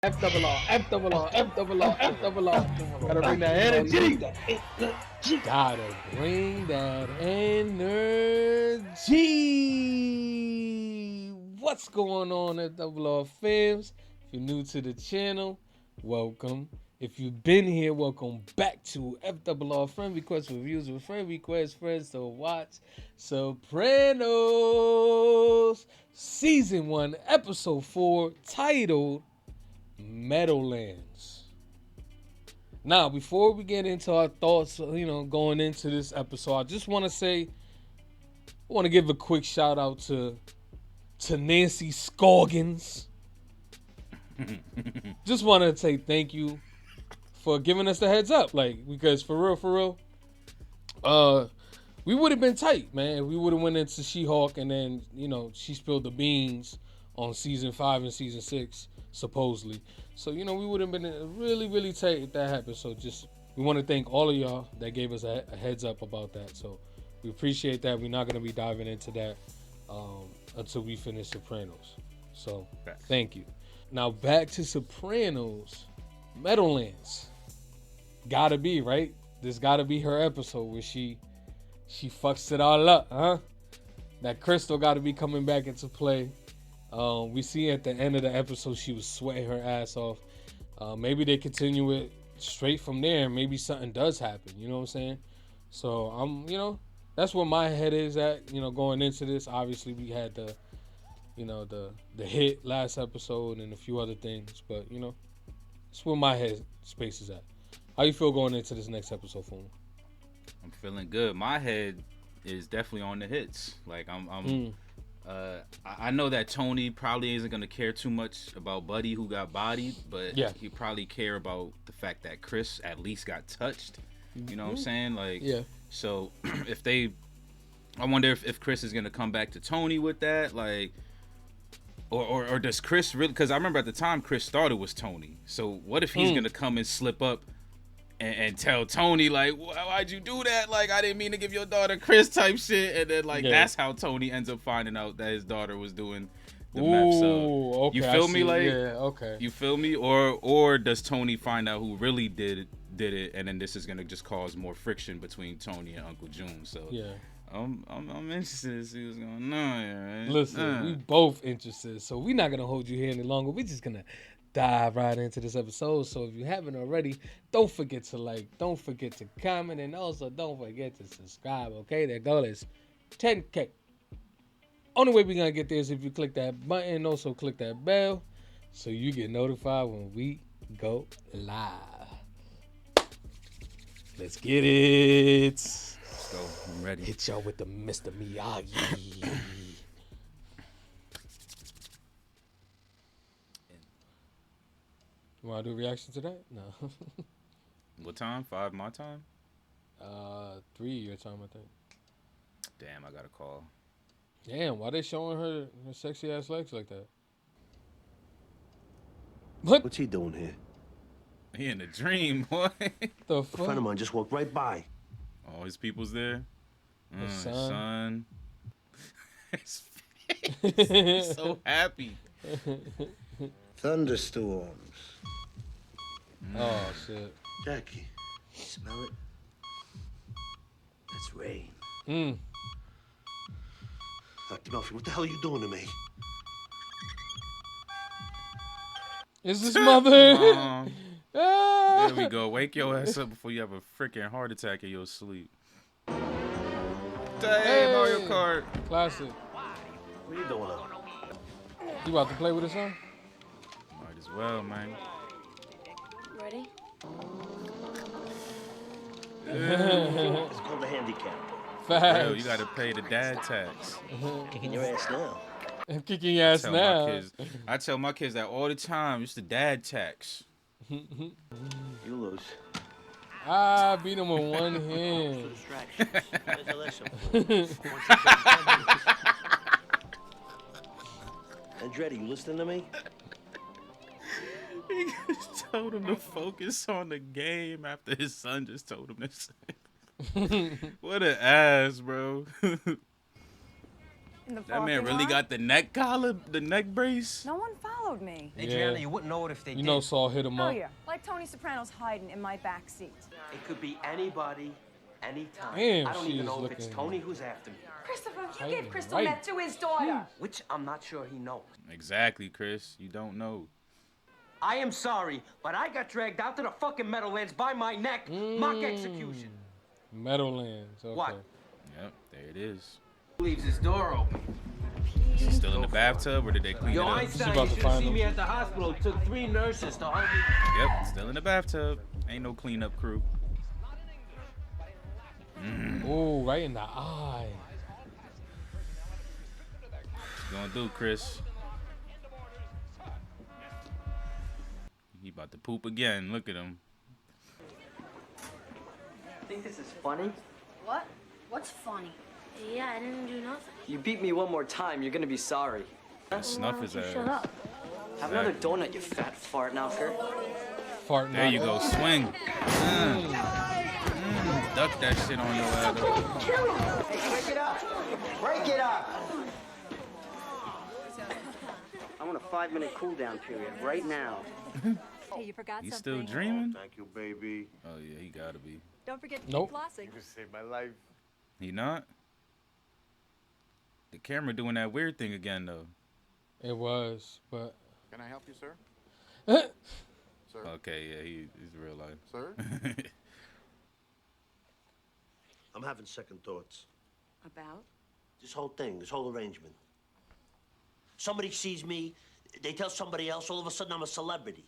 F double R, F double R, F double R, F double R. Gotta bring that energy. Gotta bring that energy. What's going on at Double R Films? If you're new to the channel, welcome. If you've been here, welcome back to FRR Friend Request Reviews with Friend Request Friends to watch Sopranos Season 1, Episode 4, titled Meadowlands. Now, before we get into our thoughts, going into this episode, I just want to say, I want to give a quick shout out to Nancy Scoggins. Just want to say thank you for giving us the heads up, because for real, we would have been tight, man. We would have went into She-Hulk, and then she spilled the beans on season 5 and season 6, supposedly. So we would have been really tight if that happened. So we want to thank all of y'all that gave us a heads up about that. So we appreciate that. We're not gonna be diving into that until we finish Sopranos. So thank you. Now back to Sopranos. Meadowlands. Gotta be, right? This gotta be her episode where she fucks it all up, huh? That crystal gotta be coming back into play. We see at the end of the episode she was sweating her ass off. Maybe they continue it straight from there and maybe something does happen, you know what I'm saying? So that's where my head is at, going into this. Obviously we had the hit last episode and a few other things, but it's where my head space is at. How you feel going into this next episode, for me? I'm feeling good. My head is definitely on the hits. I know that Tony probably isn't gonna care too much about Buddy who got bodied, but he probably care about the fact that Chris at least got touched. You know what I'm saying? So I wonder if Chris is gonna come back to Tony with that, or does Chris really? Because I remember at the time Chris thought it was Tony. So what if he's gonna come and slip up and tell Tony why'd you do that? I didn't mean to give your daughter Chris type shit, and then that's how Tony ends up finding out that his daughter was doing the meth. So okay, you feel me? You feel me? Or does Tony find out who really did it, and then this is gonna just cause more friction between Tony and Uncle June? So I'm interested to see what's going on here. Right? Listen, we both interested, so we're not gonna hold you here any longer. We're just gonna dive right into this episode. So if you haven't already, don't forget to don't forget to comment, and also don't forget to subscribe. Okay, that goal is 10K. Only way we're gonna get there is if you click that button, and also click that bell so you get notified when we go live. Let's get it. Let's go. I'm ready. Hit y'all with the Mr. Miyagi. You want to do a reaction to that? No. What time? 5 my time? 3 your time, I think. Damn, I got a call. Damn, why they showing her sexy ass legs like that? What's he doing here? He in a dream, boy. The A friend of mine just walked right by. All his people's there. His son. His face. He's so happy. Thunderstorms. Oh shit. Jackie, you smell it? That's rain. Dr. Murphy, what the hell are you doing to me? Is this mother? There we go. Wake your ass up before you have a freaking heart attack in your sleep. Hey, Mario Kart. Classic. What are you doing up? You about to play with his son? Might as well, man. Ready? It's called a handicap. Facts. Real, you gotta pay the dad tax. Kicking your ass now. I'm kicking your ass now. I tell my kids that all the time. It's the dad tax. You lose. I beat him with one hand. Andretti, you listening to me? He just told him to focus on the game after his son just told him this. What an ass, bro. In the That man parking really lot? got the neck collar, the neck brace. No one followed me. Adriana, you wouldn't know it if they did. You know Saul hit him Oh up. yeah, like Tony Soprano's hiding in my back seat. It could be anybody, anytime. Damn, I don't she even is know if it's looking- Tony who's after me. Christopher, you Tight gave and Crystal right. that to his daughter. Which I'm not sure he knows. Exactly, Chris. You don't know. I am sorry, but I got dragged out to the fucking Meadowlands by my neck. Mock execution. Meadowlands. Okay. What? Yep, there it is. Leaves his door open. Is he still in the bathtub, or did they clean Yo, it up? Einstein, about you to should find have seen him. me at the hospital. It took 3 nurses to hold me. Yep, still in the bathtub. Ain't no cleanup crew. Oh, right in the eye. What you gonna do, Chris? He about to poop again. Look at him. Think this is funny? What? What's funny? Yeah, I didn't do nothing. You beat me one more time, you're gonna be sorry. Snuff his ass. Shut up. Have another donut, you fat fart knocker. Farting There out. you go, swing. Duck that shit on your ass. Hey, break it up! Break it up! I want a 5-minute cooldown period right now. Hey, you forgot You something. still dreaming? Thank you, baby. Oh yeah, he gotta be. Don't forget to Nope. keep flossing. You saved my life. He not? The camera doing that weird thing again though. It was, but Can I help you, sir? Sir? Okay, yeah, he's real life. Sir? I'm having second thoughts. About? This whole thing, this whole arrangement. Somebody sees me, they tell somebody else, all of a sudden I'm a celebrity.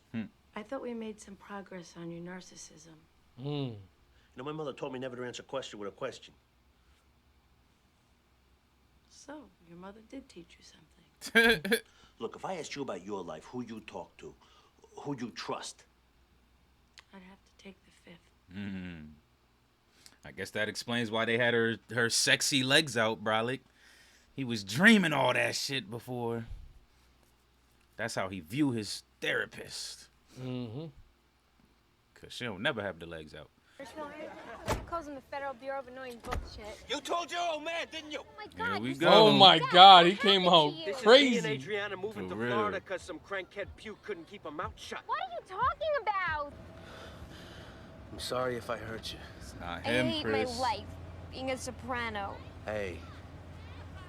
I thought we made some progress on your narcissism. You know, my mother told me never to answer a question with a question. So, your mother did teach you something. Look, if I asked you about your life, who you talk to, who you trust, I'd have to take the 5th. I guess that explains why they had her sexy legs out, Bralik. He was dreaming all that shit before. That's how he view his therapist. Cause she'll never have the legs out. Calls him the Federal Bureau of Annoying Bullshit. You told your old man, didn't you? Oh my God! Here we you go. oh my God, he came out This is me and crazy. Adriana moving For to real. Florida because some crankhead puke couldn't keep her mouth shut. What are you talking about? I'm sorry if I hurt you. It's not I him, hate Chris. my life, being a soprano. Hey,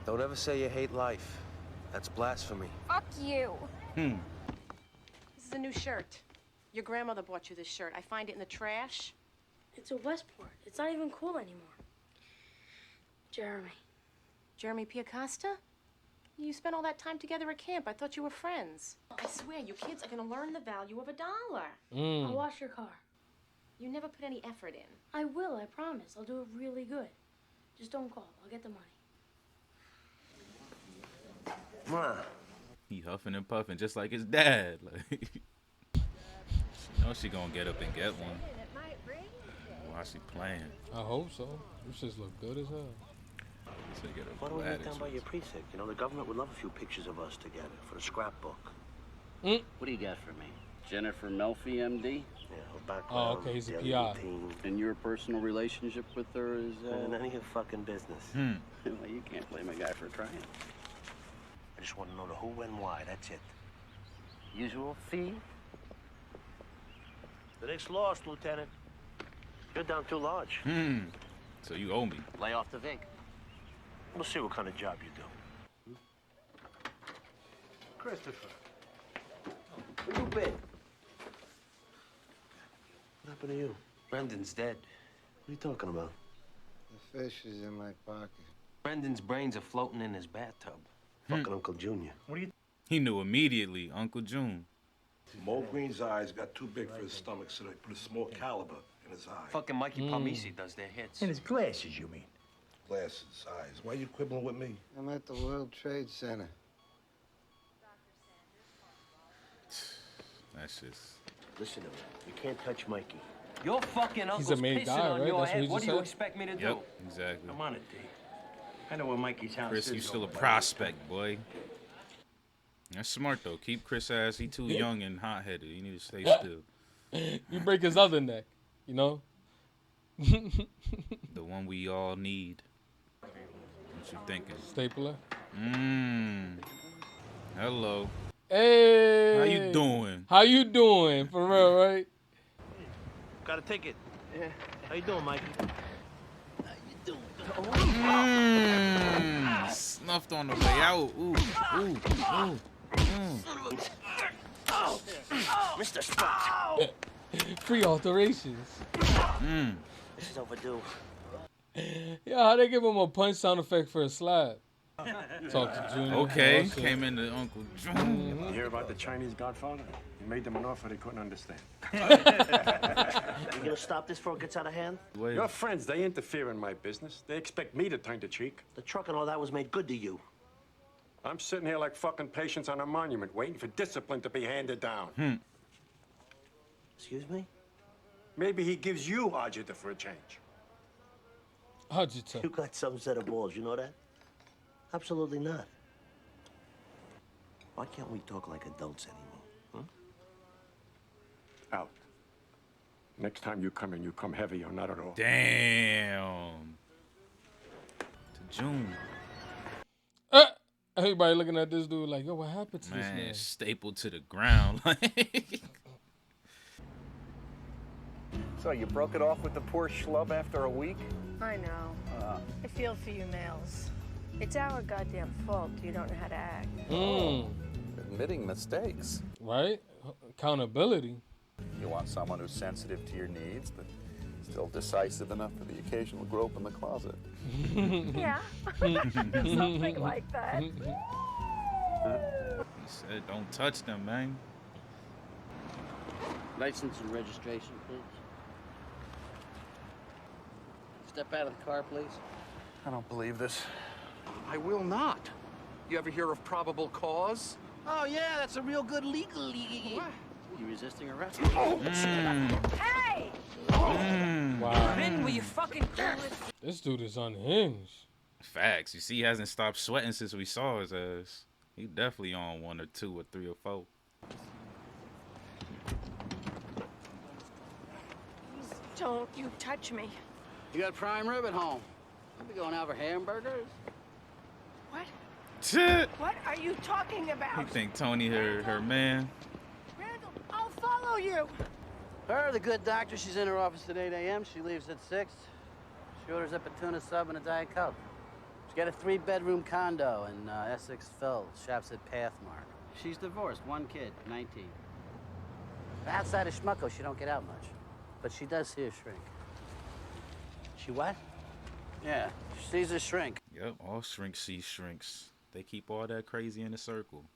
don't ever say you hate life. That's blasphemy. Fuck you. This is a new shirt. Your grandmother bought you this shirt. I find it in the trash. It's a Westport. It's not even cool anymore. Jeremy. Jeremy Piacosta? You spent all that time together at camp. I thought you were friends. I swear, you kids are gonna learn the value of $1. I'll wash your car. You never put any effort in. I will, I promise. I'll do it really good. Just don't call. I'll get the money. Ma, He huffing and puffing just like his dad. Like, she knows she gonna get up and get one. While she playing. I hope so. This just look good as hell. So you get a why don't we cool meet down by attitude. your precinct? You know, the government would love a few pictures of us together for the scrapbook. What do you got for me? Jennifer Melfi, MD? Yeah, her background. Oh, okay, he's a daily PI. routine, And your personal relationship with her is, none of your fucking business. well, you can't blame a guy for trying. I just want to know the who and why, that's it. Usual fee? The next lost, Lieutenant. You're down too large. So you owe me. Lay off the vig. We'll see what kind of job you do. Christopher. Where you been? What happened to you? Brendan's dead. What are you talking about? The fish is in my pocket. Brendan's brains are floating in his bathtub. Fucking Uncle Junior. He knew immediately, Uncle June. Mo Green's eyes got too big for his stomach, so they put a small caliber in his eye. Fucking Mikey Palmisi does their hits. In his glasses, you mean? Glasses, eyes. Why you quibbling with me? I'm at the World Trade Center. That's just. Listen to me. You can't touch Mikey. Your fucking He's uncle's a main pissing guy, on right? your That's what head. he What just do you said? expect me to do? Yep, exactly. Come on it, D. I know where Mikey's house Chris, is. you still a over by prospect, boy. That's smart though. Keep Chris ass. He too young and hot headed. He need to stay still. You break his other neck, you know? The one we all need. What you thinking? Stapler. Hello. Hey. How you doing? How you doing? For real, right? Got a ticket. Yeah. How you doing, Mikey? Snuffed on the way out. Ooh. Mr. Spot. Free alterations. This is overdue. Yeah, how they give him a punch sound effect for a slap? Talk to Junior. Okay, came into Uncle Junior. You hear about the Chinese Godfather? He made them an offer they couldn't understand. You gonna stop this before it gets out of hand? Your friends, they interfere in my business. They expect me to turn the cheek. The truck and all that was made good to you. I'm sitting here like fucking patients on a monument, waiting for discipline to be handed down. Excuse me? Maybe he gives you Ajita for a change. Ajita. You got some set of balls, you know that? Absolutely not. Why can't we talk like adults anymore? Out. Next time you come in, you come heavy or not at all. Damn. To June. Everybody looking at this dude like, yo, what happened to this man? Stapled to the ground. So you broke it off with the poor schlub after a week? I know. I feel for you males. It's our goddamn fault you don't know how to act. Admitting mistakes. Right? Accountability. You want someone who's sensitive to your needs, but still decisive enough for the occasional grope in the closet. Yeah. Something like that. He said, don't touch them, man. License and registration, please. Step out of the car, please. I don't believe this. I will not. You ever hear of probable cause? Oh, yeah, that's a real good legal. You resisting arrest? Hey! Wow. Ben, will you fucking do it? This dude is unhinged. Facts. You see, he hasn't stopped sweating since we saw his ass. He definitely on 1 or 2 or 3 or 4. Please don't you touch me. You got prime rib at home. I'll be going out for hamburgers. What? Shit. What are you talking about? You think Tony her man? Randall, I'll follow you. Her, the good doctor, she's in her office at 8 a.m. She leaves at 6. She orders up a tuna sub and a Diet Coke. She's got a 3-bedroom condo in Essex Fells, shops at Pathmark. She's divorced, 1 kid, 19. Outside of Schmucko, she don't get out much. But she does see a shrink. She what? Yeah, she sees a shrink. Yep, all shrinks see shrinks. They keep all that crazy in a circle.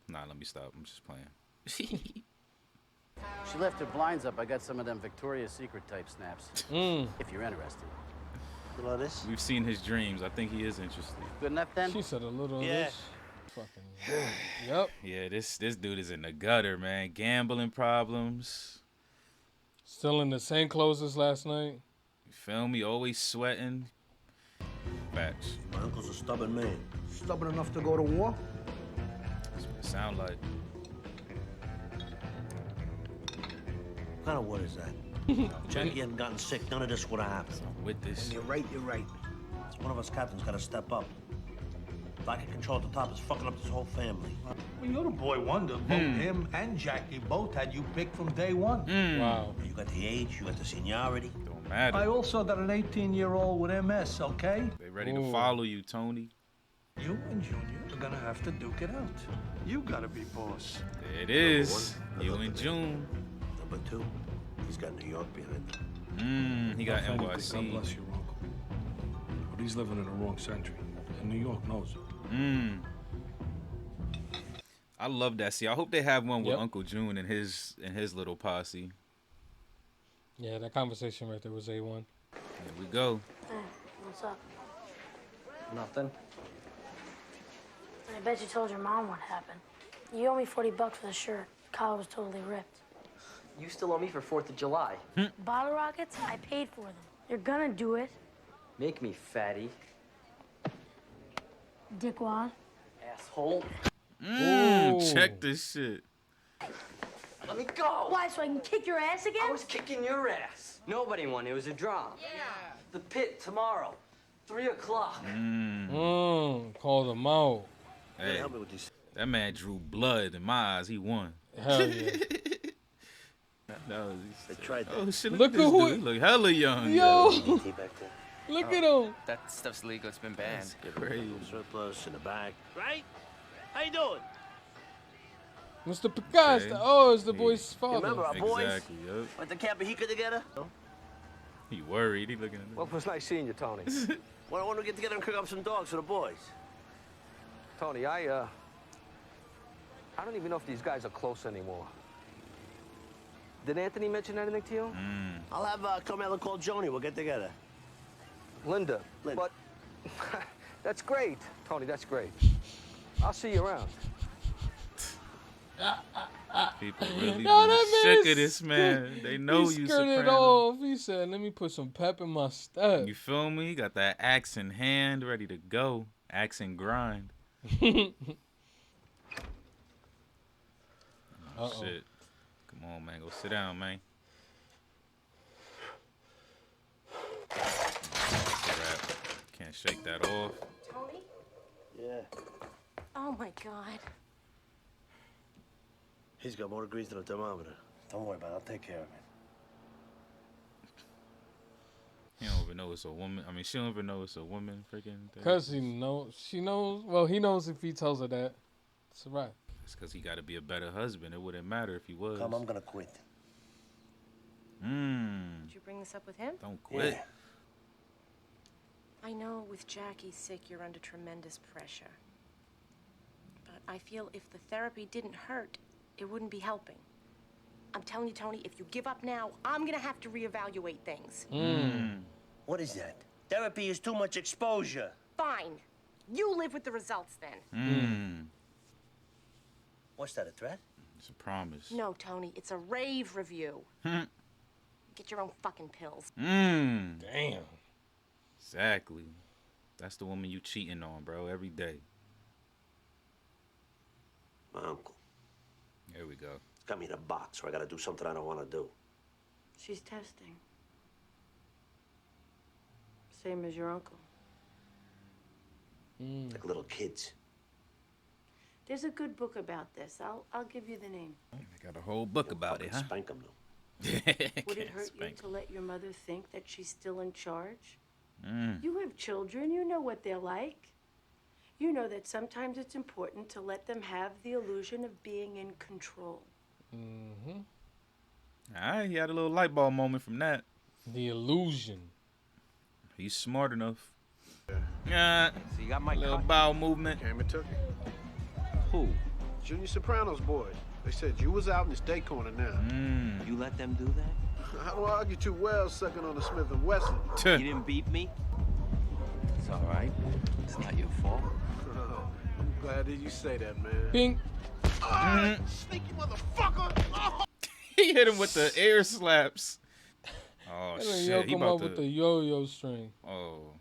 Nah, let me stop. I'm just playing. She left her blinds up. I got some of them Victoria's Secret type snaps. If you're interested. A little of this? We've seen his dreams. I think he is interested. Good enough then? She said a little of this. Fucking. Yep. Yeah, this dude is in the gutter, man. Gambling problems. Still in the same clothes as last night. You feel me? Always sweating. Facts. My uncle's a stubborn man. Stubborn enough to go to war? That's what it sound like. What kind of what is that? Jackie hadn't gotten sick. None of this would have happened. With this. And you're right. One of us captains got to step up. If I can control at the top, it's fucking up this whole family. Well, you're the boy wonder. Both him and Jackie both had you picked from day one. Wow. You got the age, you got the seniority. Don't matter. I also got an 18-year-old with MS, okay? They ready to follow you, Tony. You and Junior are gonna have to duke it out. You gotta be boss. There it is. You and June. Number 2, he's got New York behind him. He got God NYC. bless your uncle. But he's living in the wrong century. And New York knows it. I love that. See, I hope they have one with Uncle June and his little posse. Yeah, that conversation right there was A1. Here we go. What's up? Nothing. I bet you told your mom what happened. You owe me $40 for the shirt. Collar was totally ripped. You still owe me for 4th of July. Bottle rockets? I paid for them. You're gonna do it. Make me fatty. Dickwad. Asshole. Check this shit. Let me go. Why, so I can kick your ass again? I was kicking your ass. Nobody won. It was a draw. Yeah. The pit tomorrow. 3 o'clock. Called him out. Hey, that man drew blood in my eyes. He won. Hell yeah. No, They tried that. oh shit! Look Look at at this who dude. He look hella young. Yo. Back there. Look at him. That stuff's legal. It's been banned. Crazy. Surplus in the back. Right? How you doing? Mr. Picasso. Okay. Oh, it's the boy's father. Remember our boys? Exactly. Yep. Went to Camp Hica together? He worried. He looking at me. Well, it was nice seeing you, Tony. Why don't we get together and cook up some dogs for the boys? Tony, I don't even know if these guys are close anymore. Did Anthony mention anything to you? I'll have Carmela call Joni. We'll get together. Linda. But that's great, Tony. That's great. I'll see you around. People really that shook man at this man. They know he you skirted Soprano. off. He said, "Let me put some pep in my step." You feel me? He got that axe in hand, ready to go. Axe and grind. Oh, shit. Come on, man. Go sit down, man. Can't shake that off. Tony? Yeah. Oh my God. He's got more degrees than a thermometer. Don't worry about it. I'll take care of it. He don't even know it's a woman. I mean, she don't even know it's a woman freaking thing. Cause she knows. Well, he knows if he tells her that. It's right. It's because he got to be a better husband. It wouldn't matter if he was. Come, I'm gonna quit. Did you bring this up with him? Don't quit. Yeah. I know with Jackie's sick, you're under tremendous pressure. But I feel if the therapy didn't hurt, it wouldn't be helping. I'm telling you, Tony, if you give up now, I'm gonna have to reevaluate things. What is that? Therapy is too much exposure. Fine. You live with the results then. What's that, a threat? It's a promise. No, Tony, it's a rave review. Get your own fucking pills. Damn. Exactly. That's the woman you cheating on, bro, every day. My uncle. There we go. Got me in a box where I gotta do something I don't want to do. She's testing. Same as your uncle. Like little kids. There's a good book about this. I'll give you the name. They got a whole book about it, huh? Spank them, though. Would it hurt you to let your mother think that she's still in charge? Mm. You have children. You know what they're like. You know that sometimes it's important to let them have the illusion of being in control. Mm-hmm. All right, he had a little light bulb moment from that. The illusion. He's smart enough. Yeah. So you got my little bowel movement. Came and took it. Who? Junior Sopranos boys. They said you was out in this day corner now. You let them do that? I don't argue too well sucking on the Smith & Wesson. You didn't beat me? It's all right. It's not your fault. I'm glad that you say that, man. Pink. Sneaky motherfucker! Oh. He hit him with the air slaps. Oh, shit. He Come about up with the yo-yo string. Oh.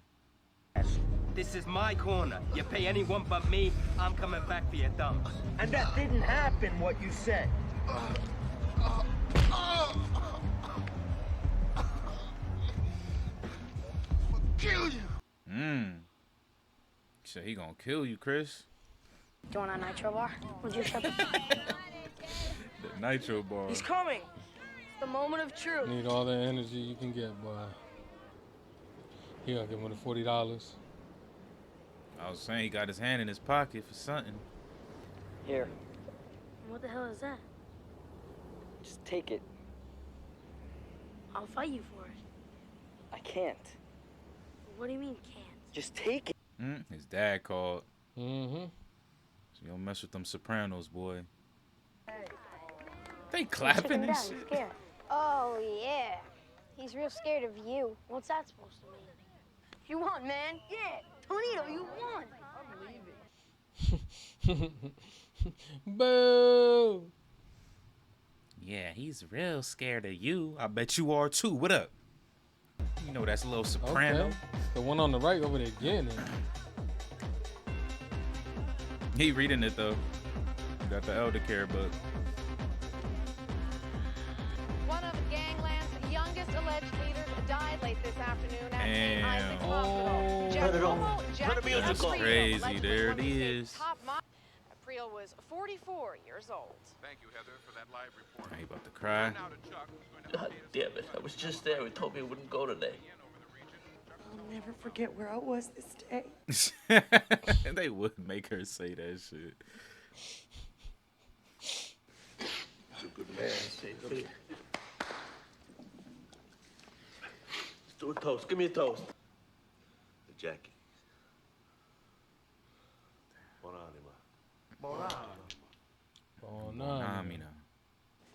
This is my corner. You pay anyone but me, I'm coming back for your thumbs. And that didn't happen, what you said. Kill you! Shit, he gonna kill you, Chris. Do you want a nitro bar? Would you shut the... The nitro bar. He's coming. It's the moment of truth. Need all the energy you can get, boy. He gonna give him the $40. I was saying he got his hand in his pocket for something. Here, What the hell is that? just take it. I'll fight you for it. I can't. What do you mean can't? Just take it. His dad called. Mm-hmm. So you don't mess with them Sopranos, boy. They clapping and shit. Scared. Oh, yeah. He's real scared of you. What's that supposed to mean? You won, man. Yeah. Tonito, you won. Boo. Yeah, he's real scared of you. I bet you are too. What up? You know that's a little Soprano. Okay. The one on the right over there getting it. He reading it though. Got the elder care book. One of Gangland's youngest alleged leaders died late this afternoon at Damn. St. Isaac's Oh. Hospital. Turn it on. Jacobo Turn the music That's on. crazy. There it is. April was 44 years old. Thank you, Heather, for that live report. Now you about to cry. God damn it. I was just there. He told me he wouldn't go today. I'll never forget where I was this day. They would make her say that shit. He's a good man. Come here. Let's do a toast. Give me a toast. The Jackie.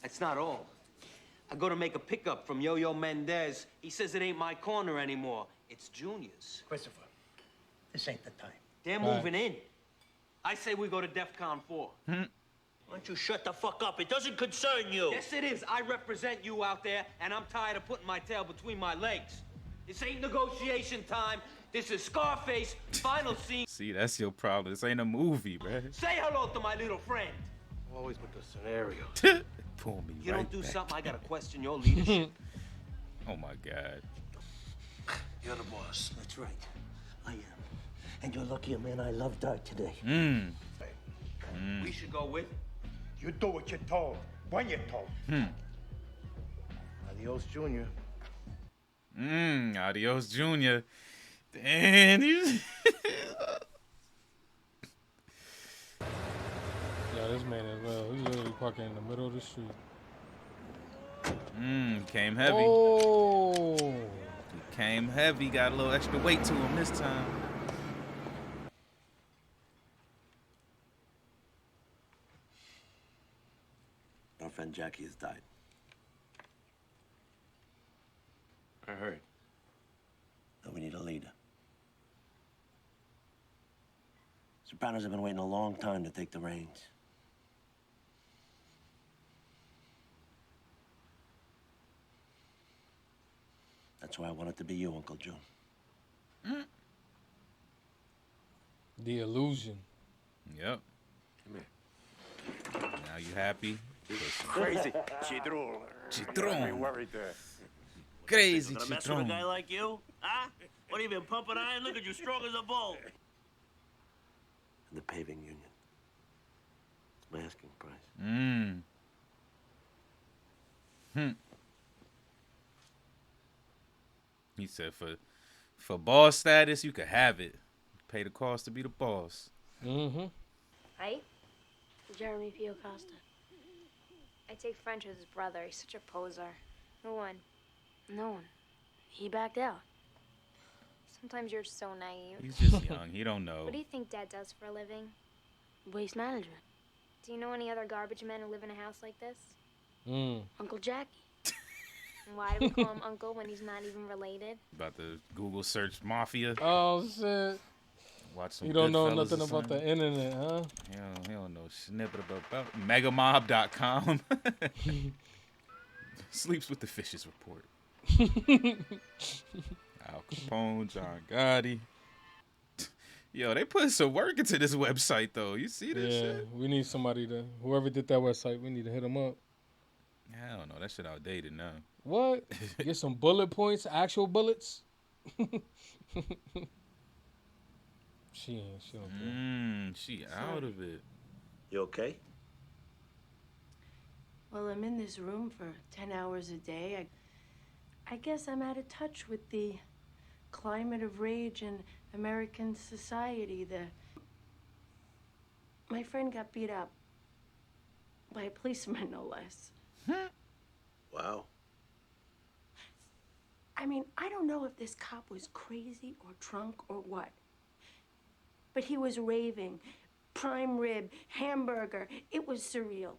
That's not all. I go to make a pickup from Yo-Yo Mendez. He says it ain't my corner anymore. It's Junior's. Christopher, this ain't the time. They're moving in. I say we go to DEFCON 4. Why don't you shut the fuck up? It doesn't concern you. Yes, it is. I represent you out there, and I'm tired of putting my tail between my legs. This ain't negotiation time. This is Scarface, final scene. See, that's your problem. This ain't a movie, bruh. Say hello to my little friend. Always with the scenario. Pull me You right don't do back. something, I gotta question your leadership. Oh my God. You're the boss. That's right. I am. And you're lucky a man I love died today. We should go with. You do what you're told, when you're told. Adios, Junior. Adios, Junior. Damn, you. Yeah, this man as well. He's literally parking in the middle of the street. Came heavy. Oh. He came heavy. Got a little extra weight to him this time. Our friend Jackie has died. I heard. Now we need a leader. Sopranos have been waiting a long time to take the reins. That's why I want it to be you, Uncle June. The illusion. Yep. Come here. Now you happy? Crazy. Chidrul. Chidrul. Be worried there. Crazy Gonna mess with a Chidron. guy like you? Huh? What have you been pumping iron? Look at you, strong as a bull. And the paving union. It's my asking price. He said for boss status, you could have it. Pay the cost to be the boss. Right? Jeremy P. Acosta. I take French as his brother. He's such a poser. Who won? No one. He backed out. Sometimes you're so naive. He's just young. He don't know. What do you think Dad does for a living? Waste management. Do you know any other garbage men who live in a house like this? Uncle Jackie. And why do we call him Uncle when he's not even related? About the Google search mafia. Oh shit. Watch some You don't know Goodfellas nothing or about the something. internet, huh? He don't know snippet about Megamob.com. Sleeps with the fishes report. Al Capone, John Gotti. Yo, they put some work into this website though. You see this shit? We need somebody to, whoever did that website, we need to hit them up. I don't know. That shit outdated now. What? Get some bullet points, actual bullets. She don't care. She out of it. You okay? Well, I'm in this room for 10 hours a day. I guess I'm out of touch with the climate of rage in American society. My friend got beat up by a policeman, no less. Wow. I mean, I don't know if this cop was crazy or drunk or what, but he was raving. Prime rib, hamburger. It was surreal.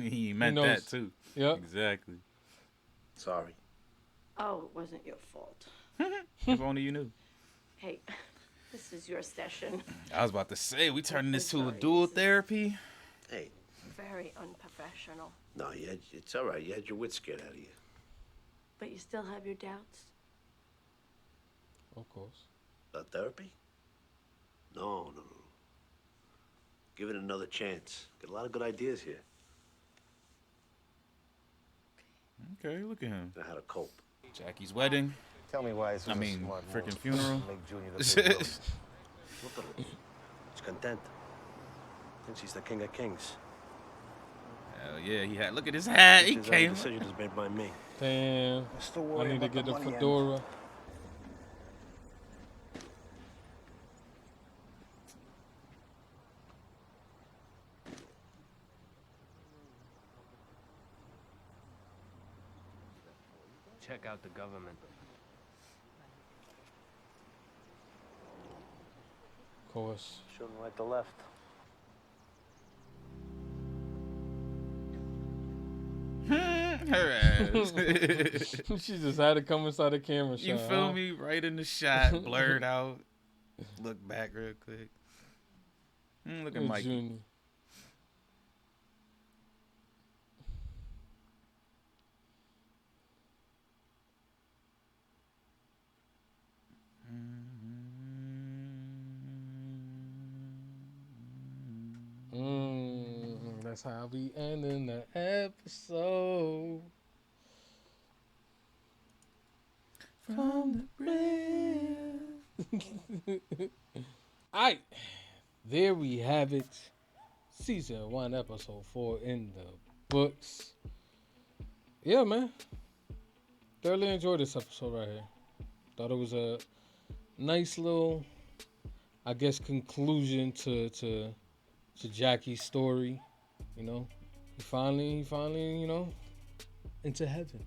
He meant knows. that too. Yep. Exactly. Sorry. Oh, it wasn't your fault. If only you knew. Hey, this is your session. I was about to say, we turning this to a dual therapy. Hey. Very unprofessional. No, it's all right. You had your wits scared out of you. But you still have your doubts? Of course. About therapy? No. Give it another chance. Got a lot of good ideas here. Okay, look at him. How to cope. Jackie's wedding. Tell me why this was I mean, a smart freaking move. funeral. Make Junior the big dog. Look at her. She's content. Thinks she's the king of kings. Hell yeah, he had. Look at his hat. He This came. decision is made by me. Damn. Still I worry need to about get the the money end. fedora. Check out the government. Of course. Shouldn't right to left. Her ass. She just had to come inside the camera shot. You feel me? Right in the shot, blurred out. Look back real quick. Look at Mikey. Junior. That's how we ending the episode. From the bridge. Alright, there we have it. Season 1, episode 4 in the books. Yeah, man. Thoroughly enjoyed this episode right here. Thought it was a nice little, I guess, conclusion to Jackie's story. You know, he finally, you know, into heaven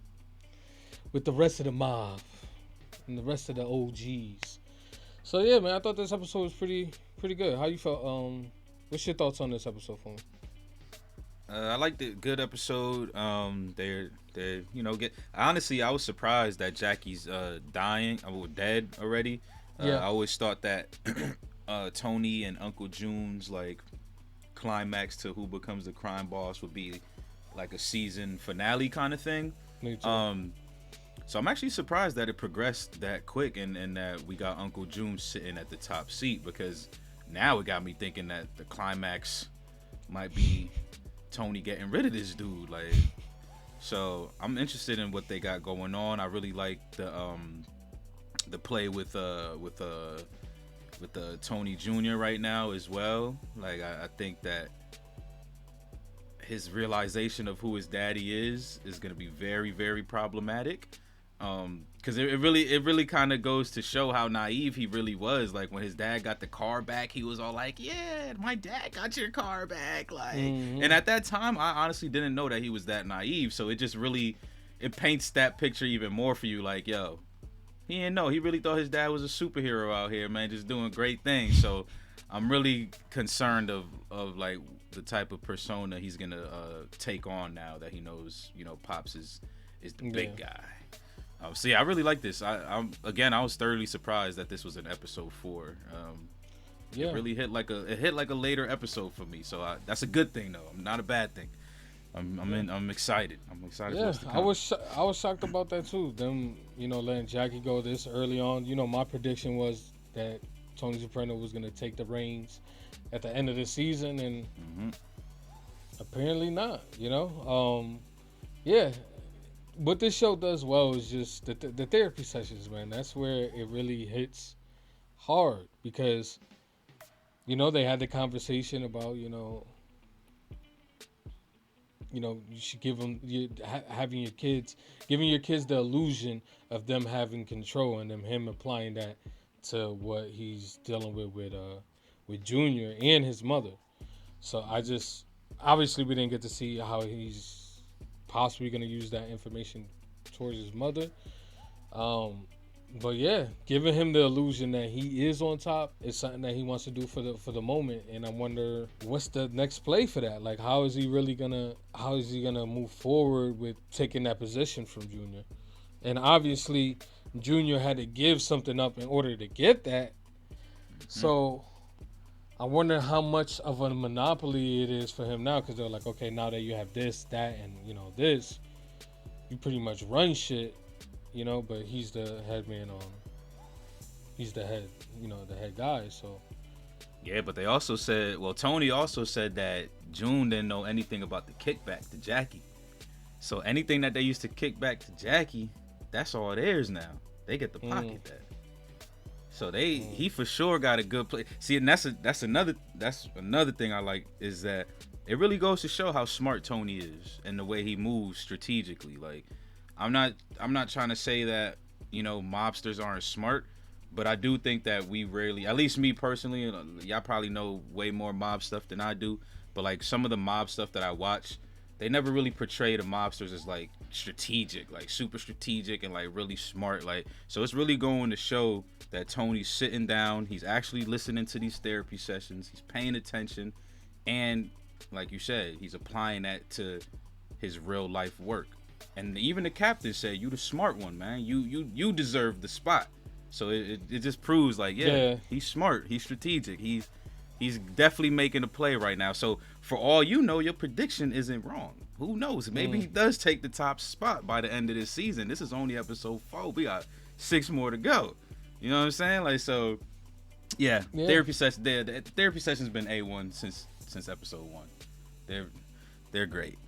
with the rest of the mob and the rest of the OGs. So yeah, man, I thought this episode was pretty good. How you felt? What's your thoughts on this episode, for me? I liked it. Good episode. They're you know, honestly, I was surprised that Jackie's dying. Dead already. Yeah. I always thought that Tony and Uncle June's like climax to who becomes the crime boss would be like a season finale kind of thing. Me too. So I'm actually surprised that it progressed that quick and that we got Uncle June sitting at the top seat, because now it got me thinking that the climax might be Tony getting rid of this dude. Like, so I'm interested in what they got going on. I really like the play with Tony Jr. right now as well. Like, I think that his realization of who his daddy is gonna be very, very problematic. Because it really kind of goes to show how naive he really was. Like, when his dad got the car back, he was all like, "Yeah, my dad got your car back." Like, and at that time, I honestly didn't know that he was that naive. So it just really, it paints that picture even more for you. Like, yo, he didn't know. He really thought his dad was a superhero out here, man, just doing great things. So I'm really concerned of like the type of persona he's gonna take on now that he knows, you know, Pops is the big guy. So yeah, I really like this. I was thoroughly surprised that this was an episode 4. It really hit like a later episode for me. So that's a good thing though. Not a bad thing. I'm excited. I'm excited. Yeah, for I was shocked about that too. Them, you know, letting Jackie go this early on. You know, my prediction was that Tony Soprano was gonna take the reins at the end of the season, and apparently not. You know, yeah. What this show does well is just the therapy sessions, man. That's where it really hits hard, because, you know, they had the conversation about, you know, you should give them giving your kids the illusion of them having control, and him applying that to what he's dealing with Junior and his mother. So obviously we didn't get to see how he's possibly going to use that information towards his mother. But yeah, giving him the illusion that he is on top is something that he wants to do for the moment. And I wonder what's the next play for that. Like, how is he gonna move forward with taking that position from Junior? And obviously Junior had to give something up in order to get that. So I wonder how much of a monopoly it is for him now, because they're like, okay, now that you have this, that, and, you know, this, you pretty much run shit, you know, but he's the head man he's the head, you know, the head guy, so. Yeah, but they also said, Tony also said that June didn't know anything about the kickback to Jackie. So anything that they used to kick back to Jackie, that's all theirs now. They get the pocket that. So he for sure got a good play. See, and that's another thing I like is that it really goes to show how smart Tony is and the way he moves strategically. Like, I'm not trying to say that, you know, mobsters aren't smart, but I do think that we rarely, at least me personally, y'all probably know way more mob stuff than I do, but like some of the mob stuff that I watch, they never really portray the mobsters as like strategic, like super strategic and like really smart. Like, so it's really going to show that Tony's sitting down, he's actually listening to these therapy sessions, he's paying attention, and like you said, he's applying that to his real life work. And even the captain said, "You the smart one, man. You deserve the spot." So it just proves like, yeah, he's smart, he's strategic, he's definitely making a play right now. So for all you know, your prediction isn't wrong. Who knows? Maybe he does take the top spot by the end of this season. This is only episode 4. We got 6 more to go. You know what I'm saying? Like, so yeah. Therapy session. The therapy session's been A1 since episode 1. They're great.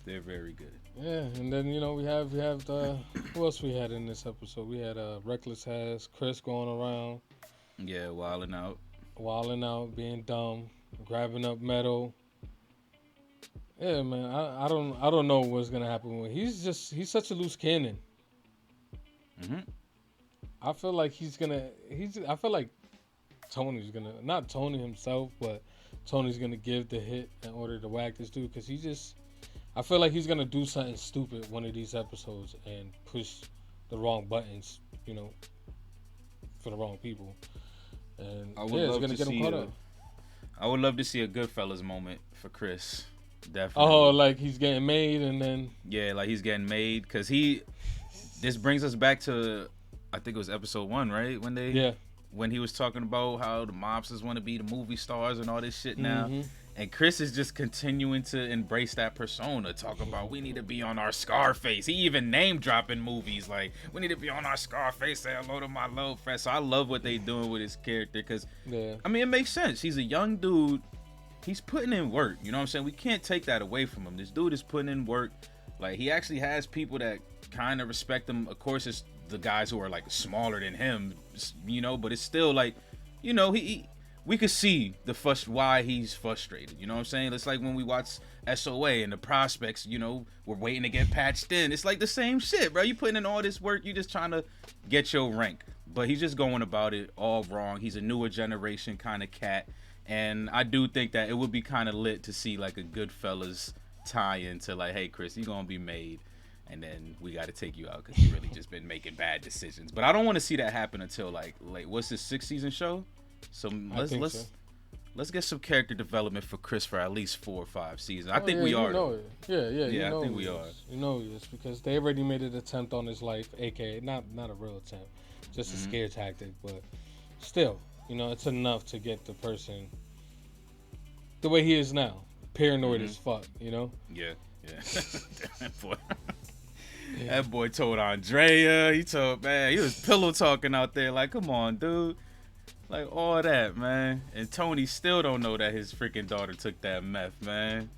They're very good. Yeah, and then you know we have the who else we had in this episode? We had Reckless Has Chris going around. Yeah, wilding out, being dumb, grabbing up Meadow. Yeah, man, I don't know what's gonna happen with. He's such a loose cannon. I feel like I feel like Tony's gonna, not Tony himself, but Tony's gonna give the hit in order to whack this dude, because I feel like he's gonna do something stupid one of these episodes and push the wrong buttons, you know, for the wrong people. And it's gonna get him caught up. I would love to see a Goodfellas moment for Chris. Definitely. Oh, like he's getting made and then. Yeah, like he's getting made, because this brings us back to, I think it was episode 1, right? When he was talking about how the mobsters want to be the movie stars and all this shit now. And Chris is just continuing to embrace that persona, talk about we need to be on our Scarface. He even name dropping movies like we need to be on our Scarface, say hello to my little friend. So I love what they doing with his character, because I mean, it makes sense. He's a young dude. He's putting in work. You know what I'm saying? We can't take that away from him. This dude is putting in work. Like, he actually has people that kind of respect him. Of course, it's the guys who are like smaller than him, you know, but it's still like, you know, we could see why he's frustrated. You know what I'm saying? It's like when we watch SOA and the prospects, you know, we're waiting to get patched in. It's like the same shit, bro. You putting in all this work, you just trying to get your rank. But he's just going about it all wrong. He's a newer generation kind of cat. And I do think that it would be kind of lit to see like a Goodfellas tie into like, hey, Chris, you're going to be made. And then we got to take you out because you really just been making bad decisions. But I don't want to see that happen until like what's this 6th season show? So let's get some character development for Chris for at least 4 or 5 seasons. I think we are. Yeah, I think we are. You know he is, because they already made an attempt on his life, aka not a real attempt, just a scare tactic. But still, you know, it's enough to get the person the way he is now, paranoid as fuck. You know. Yeah. That boy told Andrea. He was pillow talking out there. Like, come on, dude. Like, all that, man. And Tony still don't know that his freaking daughter took that meth, man.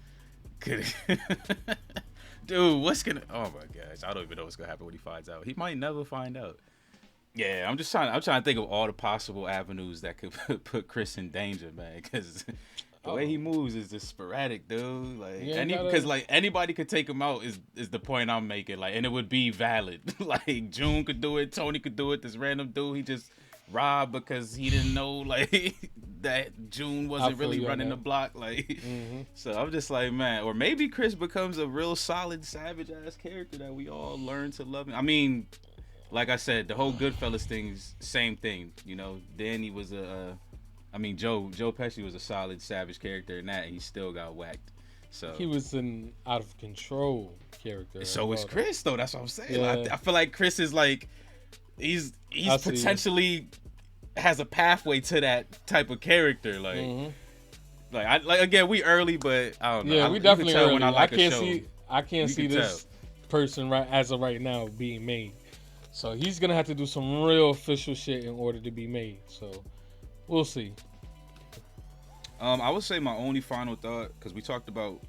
Dude, what's gonna... Oh, my gosh. I don't even know what's gonna happen when he finds out. He might never find out. Yeah, I'm trying to think of all the possible avenues that could put Chris in danger, man. Because the way he moves is just sporadic, dude. Like, because like anybody could take him out is the point I'm making. Like, and it would be valid. Like, June could do it, Tony could do it. This random dude, he just robbed because he didn't know like that June wasn't really running the block. Like, so I'm just like, man. Or maybe Chris becomes a real solid savage ass character that we all learn to love. I mean, like I said, the whole Goodfellas thing's same thing. You know, Danny was Joe Pesci was a solid savage character in that, and he still got whacked. So he was an out of control character. So is Chris, though. That's what I'm saying. Yeah. Like, I feel like Chris is like he's potentially has a pathway to that type of character. Like, like again, we early, but I don't know. Yeah, we definitely early. When I can't see this person as of right now being made. So he's gonna have to do some real official shit in order to be made. So we'll see. I would say my only final thought, because we talked about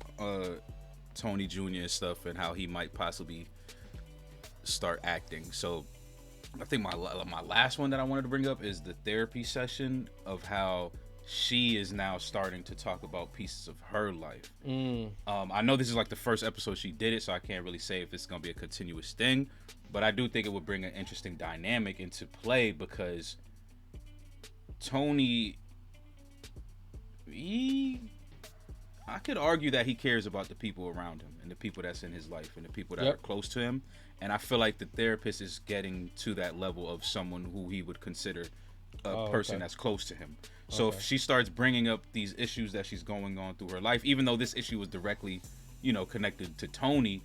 Tony Jr. and stuff, and how he might possibly start acting. So I think my last one that I wanted to bring up is the therapy session of how she is now starting to talk about pieces of her life. I know this is like the first episode she did it, so I can't really say if it's gonna be a continuous thing, but I do think it would bring an interesting dynamic into play, because Tony, I could argue that he cares about the people around him and the people that's in his life and the people that are close to him, and I feel like the therapist is getting to that level of someone who he would consider a person that's close to him. So if she starts bringing up these issues that she's going on through her life, even though this issue was directly, connected to Tony,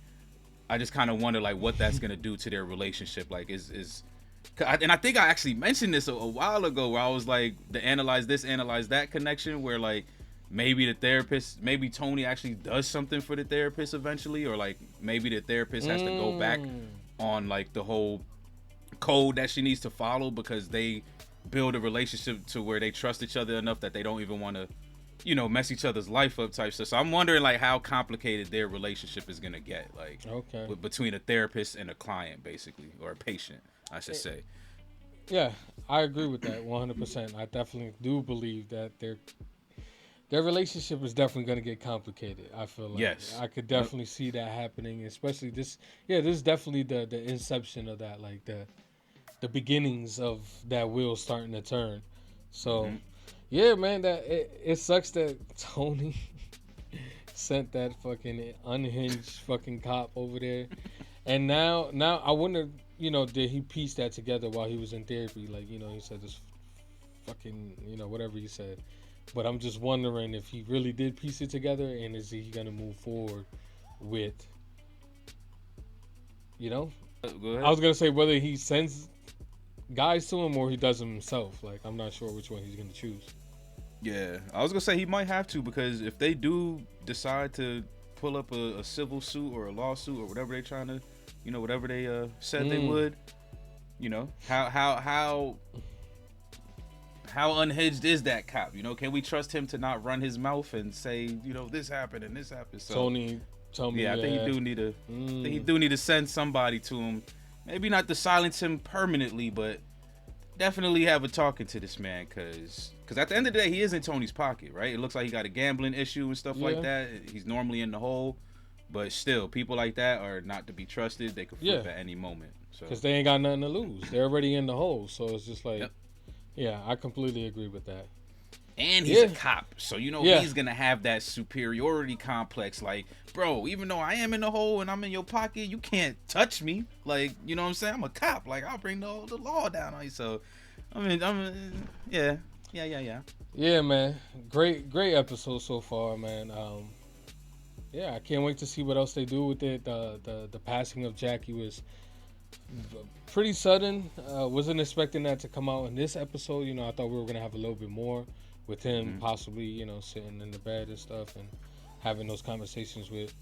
I just kind of wonder like what that's gonna do to their relationship. Like and I think I actually mentioned this a while ago, where I was like, the analyze this, analyze that connection, where like maybe Tony actually does something for the therapist eventually, or like maybe the therapist has to go back on like the whole code that she needs to follow, because they build a relationship to where they trust each other enough that they don't even want to, mess each other's life up type stuff. So I'm wondering like how complicated their relationship is gonna get, like between a therapist and a client, basically, or a patient, I should say. Yeah, I agree with that 100%. I definitely do believe that their relationship is definitely going to get complicated. I feel like I could definitely see that happening, especially this. Yeah, this is definitely the inception of that, like the beginnings of that wheel starting to turn. So, yeah, man, that it sucks that Tony sent that fucking unhinged fucking cop over there, and now I wonder, did he piece that together while he was in therapy? Like, he said this fucking, whatever he said. But I'm just wondering if he really did piece it together, and is he gonna move forward with, Go ahead. I was gonna say whether he sends guys to him or he does them himself. Like, I'm not sure which one he's gonna choose. Yeah, I was gonna say he might have to, because if they do decide to pull up a civil suit or a lawsuit or whatever they're trying to, whatever they said they would, how unhinged is that cop? Can we trust him to not run his mouth and say, this happened and this happened? So Tony, tell me. Yeah, I think he do need to send somebody to him. Maybe not to silence him permanently, but definitely have a talking to this man, because at the end of the day, he is in Tony's pocket, right? It looks like he got a gambling issue and stuff like that. He's normally in the hole, but still, people like that are not to be trusted. They could flip at any moment. Because they ain't got nothing to lose. They're already in the hole, so it's just like, yeah, I completely agree with that. And he's a cop, so he's gonna have that superiority complex. Like, bro, even though I am in the hole and I'm in your pocket, you can't touch me. Like, you know what I'm saying? I'm a cop. Like, I'll bring the law down on you. So, yeah. Yeah, man. Great episode so far, man. I can't wait to see what else they do with it. The passing of Jackie was pretty sudden. Wasn't expecting that to come out in this episode. I thought we were gonna have a little bit more with him, possibly, sitting in the bed and stuff and having those conversations with.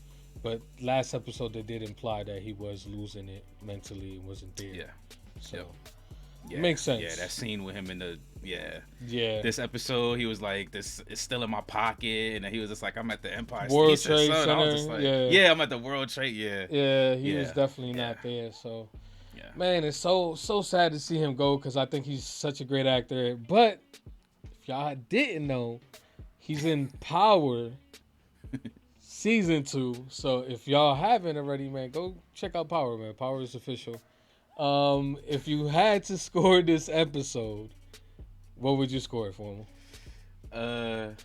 But last episode, they did imply that he was losing it mentally and wasn't there. Yeah. So makes sense. Yeah, that scene with him in the this episode, he was like, "This is still in my pocket," and then he was just like, "I'm at the Empire World State Trade Center." Center. I was just like, I'm at the World Trade. He was definitely not there. So, man, it's so sad to see him go, because I think he's such a great actor. But if y'all didn't know, he's in Power season 2. So if y'all haven't already, man, go check out Power, man. Power is official. If you had to score this episode, what would you score it for? Damn,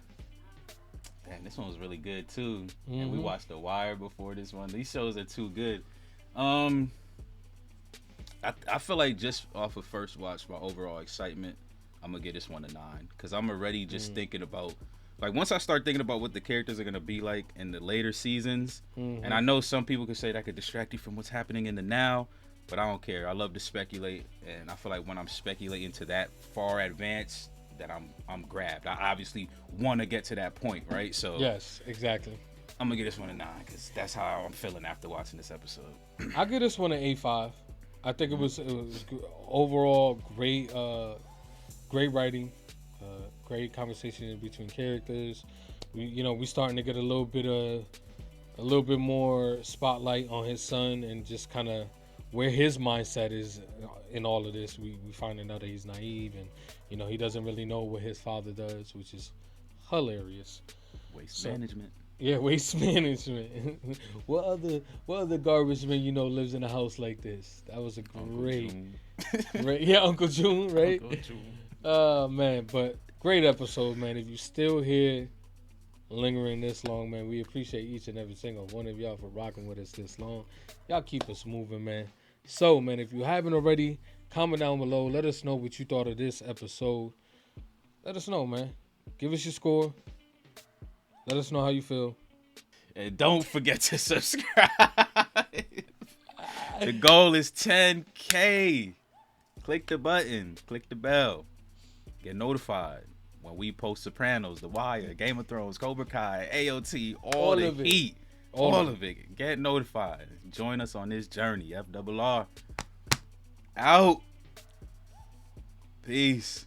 this one was really good too. And we watched The Wire before this one. These shows are too good. I feel like just off of first watch, my overall excitement, I'm gonna give this one a 9, because I'm already just thinking about, like, once I start thinking about what the characters are gonna be like in the later seasons, and I know some people could say that could distract you from what's happening in the now, but I don't care. I love to speculate, and I feel like when I'm speculating to that far advanced, that I'm grabbed. I obviously want to get to that point, right? So yes, exactly. I'm gonna give this one a 9, because that's how I'm feeling after watching this episode. I'll give this one an 8.5. I think it was overall great writing, great conversation in between characters. We starting to get a little bit a little bit more spotlight on his son and just kind of where his mindset is in all of this. We finding out that he's naive and, you know, he doesn't really know what his father does, which is hilarious. Waste management. Yeah, waste management. What other garbage man you know lives in a house like this? That was a great, yeah, Uncle June, right? Uncle June. Man, but great episode, man. If you still here, lingering this long, man, we appreciate each and every single one of y'all for rocking with us this long. Y'all keep us moving, man. So, man, if you haven't already, comment down below. Let us know what you thought of this episode. Let us know, man. Give us your score. Let us know how you feel. And don't forget to subscribe. The goal is 10K. Click the button. Click the bell. Get notified when we post Sopranos, The Wire, Game of Thrones, Cobra Kai, AOT, all the heat. All of it. Get notified. Join us on this journey. FRR. Out. Peace.